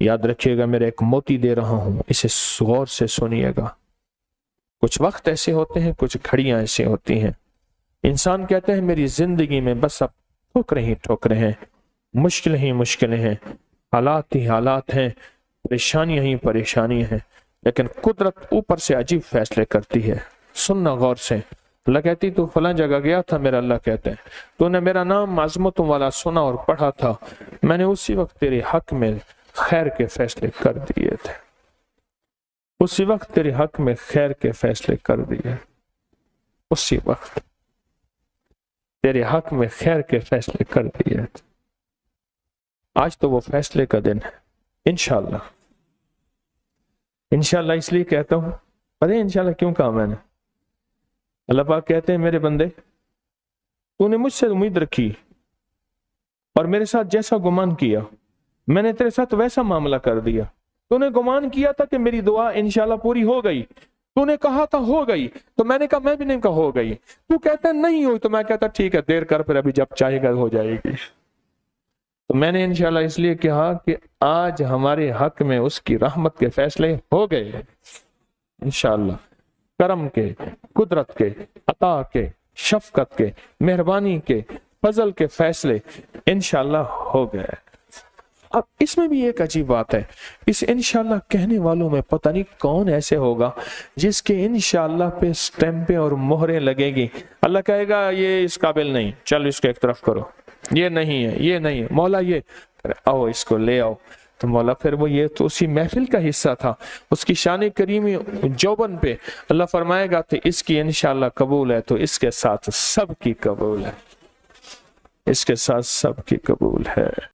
याद रखिएगा, मेरा एक मोती दे रहा हूं, इसे गौर से सुनिएगा। कुछ वक्त ऐसे होते हैं, कुछ घड़ियां ऐसी होती हैं, इंसान कहता है मेरी जिंदगी में बस अब ठोकरें ही ठोकरें हैं, मुश्किलें ही मुश्किलें हैं, हालात ही हालात हैं, परेशानियां ही परेशानियां हैं, लेकिन कुदरत ऊपर से अजीब फैसले करती है। सुनना गौर से। अल्लाह कहती तू फलां जगह गया था, मेरा अल्लाह कहता है तूने मेरा नाम आजमतों वाला सुना और पढ़ा था, मैंने उसी वक्त तेरे हक में खैर के फैसले कर दिए थे, उसी वक्त तेरे हक में खैर के फैसले कर दिए, उसी वक्त तेरे हक में खैर के फैसले कर दिए थे। आज तो वो फैसले का दिन है, इंशाअल्लाह। इंशाअल्लाह इसलिए कहता हूं, पता है इंशाअल्लाह क्यों कहा मैंने? अल्लाह पाक कहते हैं मेरे बंदे, तूने मुझसे उम्मीद रखी और मेरे साथ जैसा गुमान किया, मैंने तेरे साथ वैसा मामला कर दिया। तूने गुमान किया था कि मेरी दुआ इंशाअल्लाह पूरी हो गई, तूने कहा था हो गई, तो मैंने कहा मैं भी नहीं कहा हो गई। तू कहता नहीं हुई, तो मैं कहता ठीक है देर कर, फिर अभी जब चाहेगा हो जाएगी। तो मैंने इंशाअल्लाह इसलिए कहा कि आज हमारे हक में उसकी रहमत के फैसले हो गए इंशाअल्लाह, करम के, कुदरत के, अता के, शफकत के, मेहरबानी के, फजल के फैसले इंशाअल्लाह हो गए। अब इसमें भी एक अजीब बात है, इस इंशाअल्लाह कहने वालों में पता नहीं कौन ऐसे होगा जिसके इंशाअल्लाह पे स्टैंपें और मोहरें लगेगी। अल्लाह कहेगा ये इस काबिल नहीं, चल इसको एक तरफ करो, ये नहीं है, ये नहीं है, मौला ये आओ इसको ले आओ। तो मौला फिर वो ये तो उसी महफिल का हिस्सा था, उसकी शान करीमी जौबन पे अल्लाह फरमाएगा तो इसकी इंशाअल्लाह कबूल है, तो इसके साथ सबकी कबूल है, इसके साथ सबकी कबूल है।